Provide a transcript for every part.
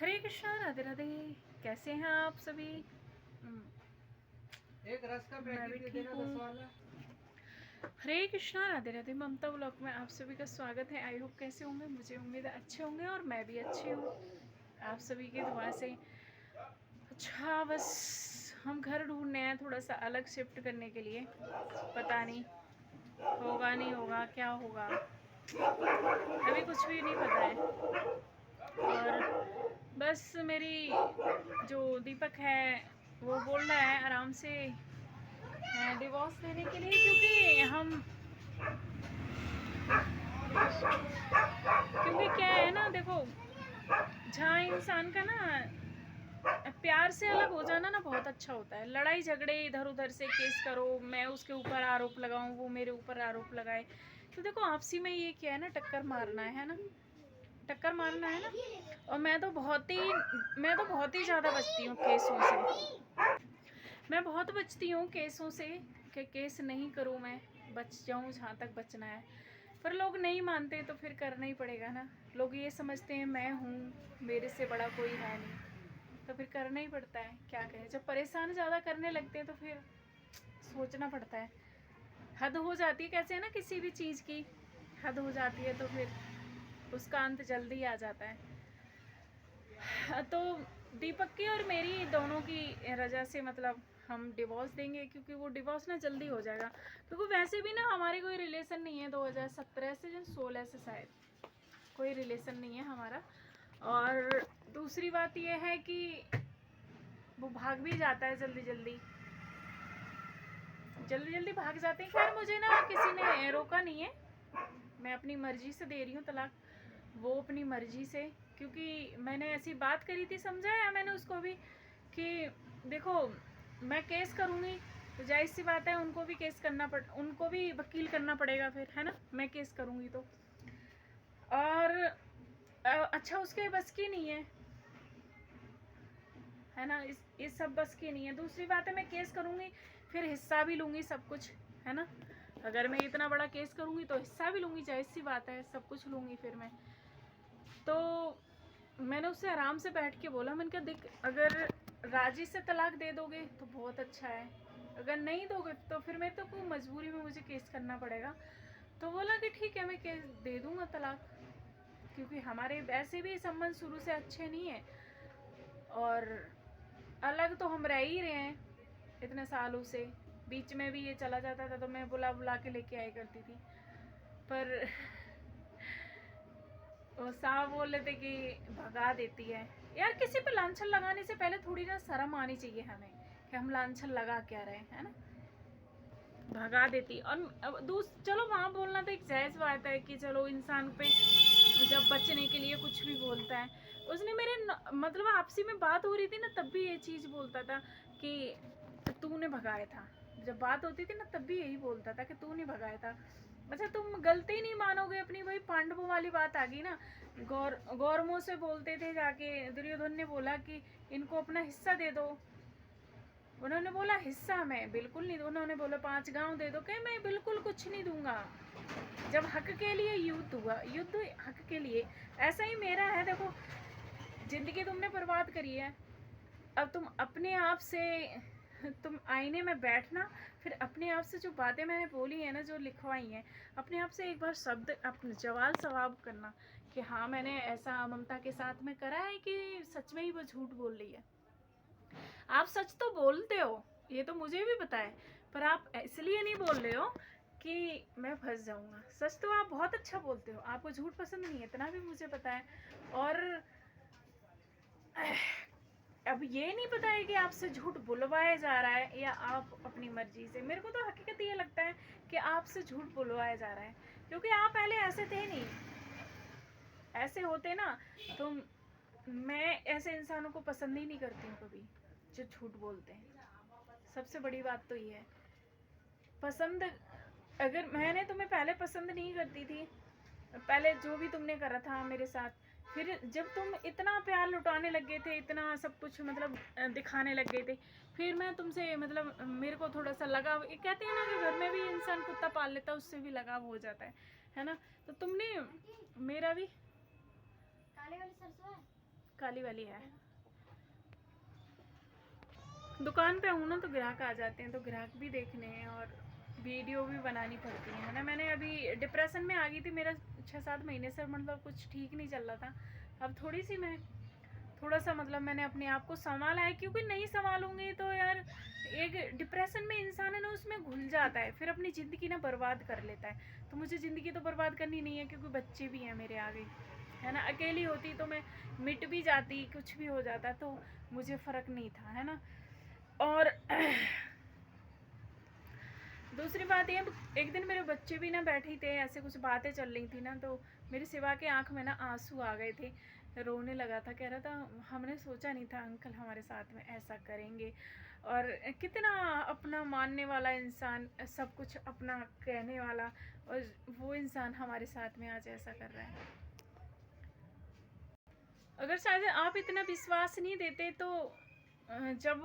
हरे कृष्णा, राधे राधे। कैसे हैं आप सभी? एक रस का मैं भी पैकेट दे ठीक देना हूँ। 10 वाला। हरे कृष्णा, राधे राधे। ममता ब्लॉग में आप सभी का स्वागत है। आई होप कैसे होंगे, मुझे उम्मीद है अच्छे होंगे और मैं भी अच्छी हूँ आप सभी की दुआ से। अच्छा, बस हम घर ढूंढ रहे हैं थोड़ा सा अलग शिफ्ट करने के लिए। पता नहीं होगा नहीं होगा, क्या होगा अभी कुछ भी नहीं पता है। और बस मेरी जो दीपक है वो बोल रहा है आराम से डिवोर्स देने के लिए, क्योंकि क्या है ना, देखो, जहाँ इंसान का ना प्यार से अलग हो जाना ना बहुत अच्छा होता है। लड़ाई झगड़े इधर उधर से केस करो, मैं उसके ऊपर आरोप लगाऊं, वो मेरे ऊपर आरोप लगाए, तो देखो आपसी में ये क्या है ना, टक्कर मारना है ना, टक्कर मारना है ना। और मैं तो बहुत ही ज़्यादा बचती हूँ केसों से। मैं बहुत बचती हूँ केसों से कि केस नहीं करूँ, मैं बच जाऊँ जहाँ तक बचना है। पर लोग नहीं मानते तो फिर करना ही पड़ेगा ना। लोग ये समझते हैं मैं हूँ, मेरे से बड़ा कोई है नहीं, तो फिर करना ही पड़ता है। क्या कहें, जब परेशान ज़्यादा करने लगते हैं तो फिर सोचना पड़ता है। हद हो जाती है, कैसे है ना, किसी भी चीज़ की हद हो जाती है तो फिर उसका अंत जल्दी आ जाता है। तो दीपक की और मेरी दोनों की रजा से मतलब हम डिवोर्स देंगे, क्योंकि वो डिवोर्स ना जल्दी हो जाएगा। क्योंकि वैसे भी ना हमारे कोई रिलेशन नहीं है 2017 से या 16 से, शायद कोई रिलेशन नहीं है हमारा। और दूसरी बात यह है कि वो भाग भी जाता है जल्दी जल्दी भाग जाते हैं। खैर, मुझे ना किसी ने रोका नहीं है, मैं अपनी मर्जी से दे रही हूँ तलाक, वो अपनी मर्जी से। क्योंकि मैंने ऐसी बात करी थी, समझाया मैंने उसको भी कि देखो मैं केस करूँगी तो जाहिर सी बात है उनको भी उनको भी वकील करना पड़ेगा फिर, है ना, मैं केस करूँगी तो। और अच्छा, उसके बस की नहीं है ना, इस सब बस की नहीं है। दूसरी बात है, मैं केस करूँगी फिर हिस्सा भी लूँगी, सब कुछ, है ना। अगर मैं इतना बड़ा केस करूँगी तो हिस्सा भी लूँगी, जाहिर सी बात है, सब कुछ लूँगी फिर मैं। तो मैंने उससे आराम से बैठ के बोला, मैंने कहा देख, अगर राजी से तलाक दे दोगे तो बहुत अच्छा है, अगर नहीं दोगे तो फिर मैं तो कोई मजबूरी में मुझे केस करना पड़ेगा। तो बोला कि ठीक है, मैं केस दे दूँगा तलाक, क्योंकि हमारे वैसे भी संबंध शुरू से अच्छे नहीं है और अलग तो हम रह ही रहे हैं इतने सालों से। बीच में भी ये चला जाता था तो मैं बुला बुला के लेके आई करती थी। पर वो साहब बोल रहे थे कि भगा देती है। यार, किसी पे लांछन लगाने से पहले थोड़ी ना शर्म आनी चाहिए हमें कि हम लांछन लगा क्या रहे, है ना। भगा देती। और चलो वहाँ बोलना तो एक जायज़ बात है कि चलो इंसान पे जब बचने के लिए कुछ भी बोलता है। उसने मतलब आपसी में बात हो रही थी ना, तब भी ये चीज़ बोलता था कि तूने भगाया था। जब बात होती थी ना तब भी यही बोलता था कि तूने भगाया था। अच्छा, तुम गलती नहीं मानोगे अपनी, वही पांडवों वाली बात आ गई ना। गौरवों से बोलते थे जाके, दुर्योधन ने बोला कि इनको अपना हिस्सा दे दो। उन्होंने बोला हिस्सा मैं बिल्कुल नहीं, उन्होंने बोला 5 गांव दे दो, कहे मैं बिल्कुल कुछ नहीं दूंगा। जब हक के लिए युद्ध हुआ, युद्ध हक के लिए, ऐसा ही मेरा है। देखो, जिंदगी तुमने बर्बाद करी है, अब तुम अपने आप से, तुम आईने में बैठना, फिर अपने आप से जो बातें मैंने बोली है ना, जो लिखवाई हैं, अपने आप से एक बार शब्द अपने जवाब सवाब करना कि हाँ मैंने ऐसा ममता के साथ में करा है कि सच में ही वो झूठ बोल रही है। आप सच तो बोलते हो, ये तो मुझे भी पता है, पर आप इसलिए नहीं बोल रहे हो कि मैं फंस जाऊंगा। सच तो आप बहुत अच्छा बोलते हो, आपको झूठ पसंद नहीं है, इतना भी मुझे पता है। और अब ये नहीं पता है कि आपसे झूठ बुलवाया जा रहा है या आप अपनी मर्जी से। मेरे को तो हकीकत ये लगता है कि आपसे झूठ बुलवाया जा रहा है, क्योंकि आप पहले ऐसे थे नहीं। ऐसे होते ना तो मैं ऐसे इंसानों को पसंद ही नहीं करती हूँ कभी, जो झूठ बोलते हैं। सबसे बड़ी बात तो ये है, पसंद, अगर मैंने तुम्हें पहले पसंद नहीं करती थी, पहले जो भी तुमने करा था मेरे साथ, फिर जब तुम इतना प्यार लुटाने लग गए थे, इतना सब कुछ मतलब दिखाने लग गए थे, फिर मैं तुमसे मतलब मेरे को थोड़ा सा लगाव, कहते हैं ना कि घर में भी इंसान कुत्ता पाल लेता है, उससे भी लगाव हो जाता है ना। तो तुमने मेरा भी काले वाली सरसों है, काली वाली है। दुकान पे हूँ ना तो ग्राहक आ जाते हैं, तो ग्राहक भी देखने हैं और वीडियो भी बनानी पड़ती है ना। मैंने अभी डिप्रेशन में आ गई थी, मेरा 6-7 महीने से मतलब कुछ ठीक नहीं चल रहा था। अब थोड़ा सा मतलब मैंने अपने आप को संभाला है, क्योंकि नहीं संभालूंगी तो यार एक डिप्रेशन में इंसान है ना उसमें घुल जाता है, फिर अपनी ज़िंदगी ना बर्बाद कर लेता है। तो मुझे ज़िंदगी तो बर्बाद करनी नहीं है, क्योंकि बच्चे भी हैं मेरे आगे, है ना। अकेली होती तो मैं मिट भी जाती, कुछ भी हो जाता तो मुझे फ़र्क नहीं था, है ना। और दूसरी बात ये, एक दिन मेरे बच्चे भी ना बैठे थे, ऐसे कुछ बातें चल रही थी ना, तो मेरी सिवा के आंख में ना आंसू आ गए थे, रोने लगा था, कह रहा था हमने सोचा नहीं था अंकल हमारे साथ में ऐसा करेंगे। और कितना अपना मानने वाला इंसान, सब कुछ अपना कहने वाला, और वो इंसान हमारे साथ में आज ऐसा कर रहा है। अगर शायद आप इतना विश्वास नहीं देते तो जब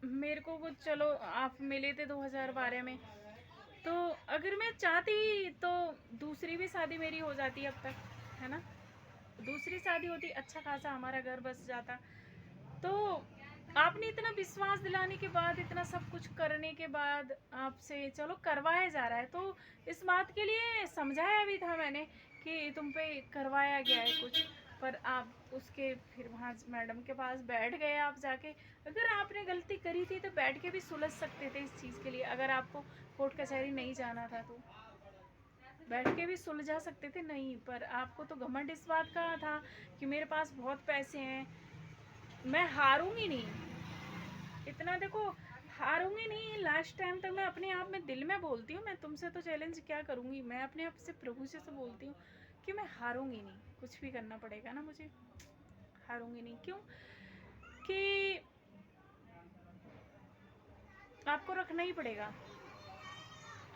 मेरे को वो, चलो आप मिले थे 2012 में, तो अगर मैं चाहती तो दूसरी भी शादी मेरी हो जाती अब तक, है ना। दूसरी शादी होती, अच्छा खासा हमारा घर बस जाता। तो आपने इतना विश्वास दिलाने के बाद, इतना सब कुछ करने के बाद, आपसे चलो करवाया जा रहा है, तो इस बात के लिए समझाया भी था मैंने कि तुम पे करवाया गया है कुछ, पर आप उसके फिर वहाँ मैडम के पास बैठ गए आप जाके। अगर आपने गलती करी थी तो बैठ के भी सुलझ सकते थे इस चीज़ के लिए, अगर आपको कोर्ट कचहरी नहीं जाना था तो बैठ के भी सुलझा सकते थे। नहीं, पर आपको तो घमंड इस बात का था कि मेरे पास बहुत पैसे हैं, मैं हारूंगी नहीं, इतना देखो, हारूंगी नहीं। लास्ट टाइम तक मैं अपने आप में दिल में बोलती हूँ, मैं तुमसे तो चैलेंज क्या करूँगी, मैं अपने आप से प्रभु से तो बोलती हूँ कि मैं हारूंगी नहीं, कुछ भी करना पड़ेगा ना मुझे, हारूंगी नहीं। क्यों कि आपको रखना ही पड़ेगा,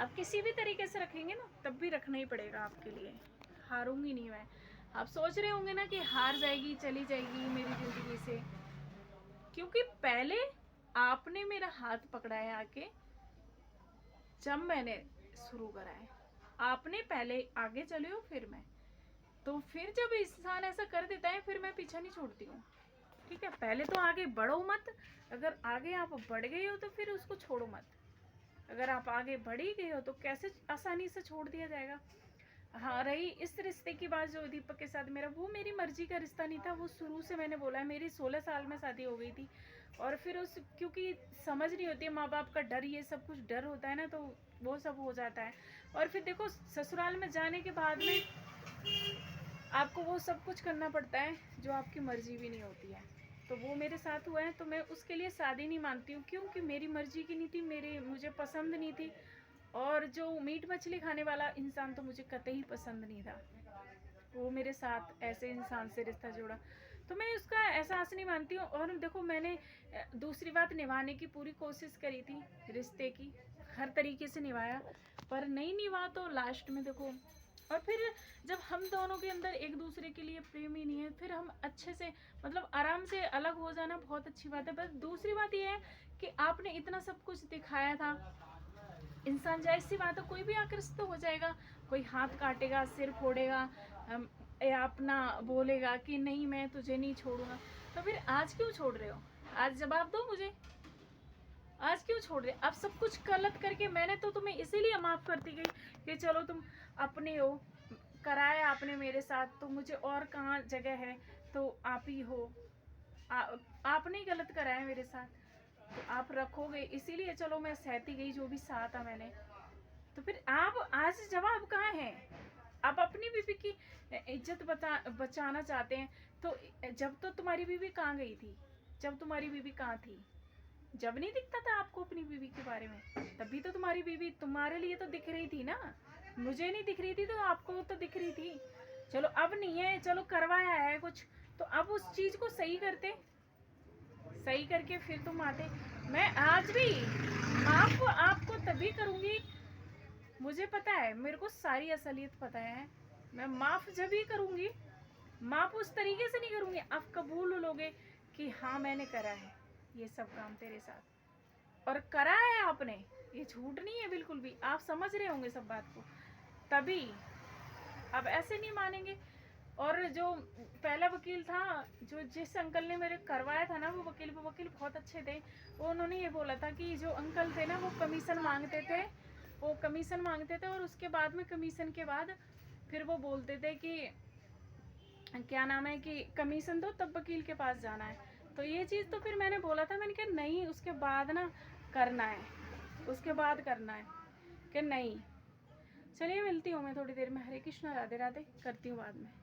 आप किसी भी तरीके से रखेंगे ना तब भी रखना ही पड़ेगा आपके लिए, हारूंगी नहीं मैं। आप सोच रहे होंगे ना कि हार जाएगी, चली जाएगी मेरी ज़िंदगी से, क्योंकि पहले आपने मेरा हाथ पकड़ा है आके, जब मैंने शुरू करा है आपने पहले आगे चले हो, फिर मैं, तो फिर जब इंसान ऐसा कर देता है फिर मैं पीछा नहीं छोड़ती हूँ, ठीक है। पहले तो आगे बढ़ो मत, अगर आगे आप बढ़ गए हो तो फिर उसको छोड़ो मत। अगर आप आगे बढ़ ही गए हो तो कैसे आसानी से छोड़ दिया जाएगा। हाँ, रही इस रिश्ते की बात जो दीपक के साथ मेरा, वो मेरी मर्जी का रिश्ता नहीं था, वो शुरू से मैंने बोला है, मेरी 16 साल में शादी हो गई थी। और फिर उस, क्योंकि समझ नहीं होती है, माँ बाप का डर, ये सब कुछ डर होता है ना, तो वो सब हो जाता है। और फिर देखो ससुराल में जाने के बाद में आपको वो सब कुछ करना पड़ता है जो आपकी मर्जी भी नहीं होती है, तो वो मेरे साथ हुआ है, तो मैं उसके लिए शादी नहीं मानती हूँ, क्योंकि मेरी मर्जी की नहीं थी, मुझे पसंद नहीं थी। और जो मीट मछली खाने वाला इंसान तो मुझे कतई पसंद नहीं था, वो मेरे साथ ऐसे इंसान से रिश्ता जोड़ा, तो मैं उसका एहसास नहीं मानती हूँ। और देखो मैंने दूसरी बात निभाने की पूरी कोशिश करी थी, रिश्ते की हर तरीके से निभाया, पर नहीं निभा तो लास्ट में देखो। और फिर जब हम दोनों के अंदर एक दूसरे के लिए प्रेम ही नहीं है, फिर हम अच्छे से मतलब आराम से अलग हो जाना बहुत अच्छी बात है। बस दूसरी बात यह है कि आपने इतना सब कुछ दिखाया था, इंसान जाहिर सी बात है कोई भी आकृष्ट तो हो जाएगा, कोई हाथ काटेगा, सिर फोड़ेगा, या अपना बोलेगा कि नहीं मैं तुझे नहीं छोड़ूंगा, तो फिर आज क्यों छोड़ रहे हो, आज जवाब दो मुझे, आज क्यों छोड़ रहे। अब सब कुछ गलत करके मैंने तो तुम्हें इसीलिए माफ़ करती गई कि चलो तुम अपने हो, कराया आपने मेरे साथ, तो मुझे और कहाँ जगह है, तो आप ही हो, आपने ही गलत कराया मेरे साथ, तो आप रखोगे, इसीलिए चलो मैं सहती गई जो भी सहा था मैंने। तो फिर आप आज जवाब कहाँ है, आप अपनी बीवी की इज्जत बचाना चाहते हैं, तो जब तो तुम्हारी बीवी कहाँ गई थी, जब तुम्हारी बीवी कहाँ थी, जब नहीं दिखता था आपको अपनी बीवी के बारे में, तभी तो तुम्हारी बीवी तुम्हारे लिए तो दिख रही थी ना, मुझे नहीं दिख रही थी तो आपको तो दिख रही थी। चलो अब नहीं है, चलो करवाया है कुछ, तो अब उस चीज़ को सही करते, सही करके फिर तुम आते। मैं आज भी माफ आपको तभी करूँगी, मुझे पता है, मेरे को सारी असलियत पता है, मैं माफ़ जब ही करूँगी, माफ़ उस तरीके से नहीं करूँगी, आप कबूल लोगे कि हाँ मैंने करा है ये सब काम तेरे साथ, और करा है आपने, ये झूठ नहीं है बिल्कुल भी, आप समझ रहे होंगे सब बात को, तभी अब ऐसे नहीं मानेंगे। और जो पहला वकील था, जो जिस अंकल ने मेरे करवाया था ना, वो वकील बहुत अच्छे थे। वो उन्होंने ये बोला था कि जो अंकल थे ना वो कमीशन मांगते थे, और उसके बाद में कमीशन के बाद फिर वो बोलते थे कि क्या नाम है कि कमीशन दो तब वकील के पास जाना है। तो ये चीज़ तो फिर मैंने बोला था, मैंने कहा नहीं उसके बाद ना करना है, उसके बाद करना है कि नहीं। चलिए मिलती हूँ मैं थोड़ी देर में। हरे कृष्णा, राधे राधे, करती हूँ बाद में।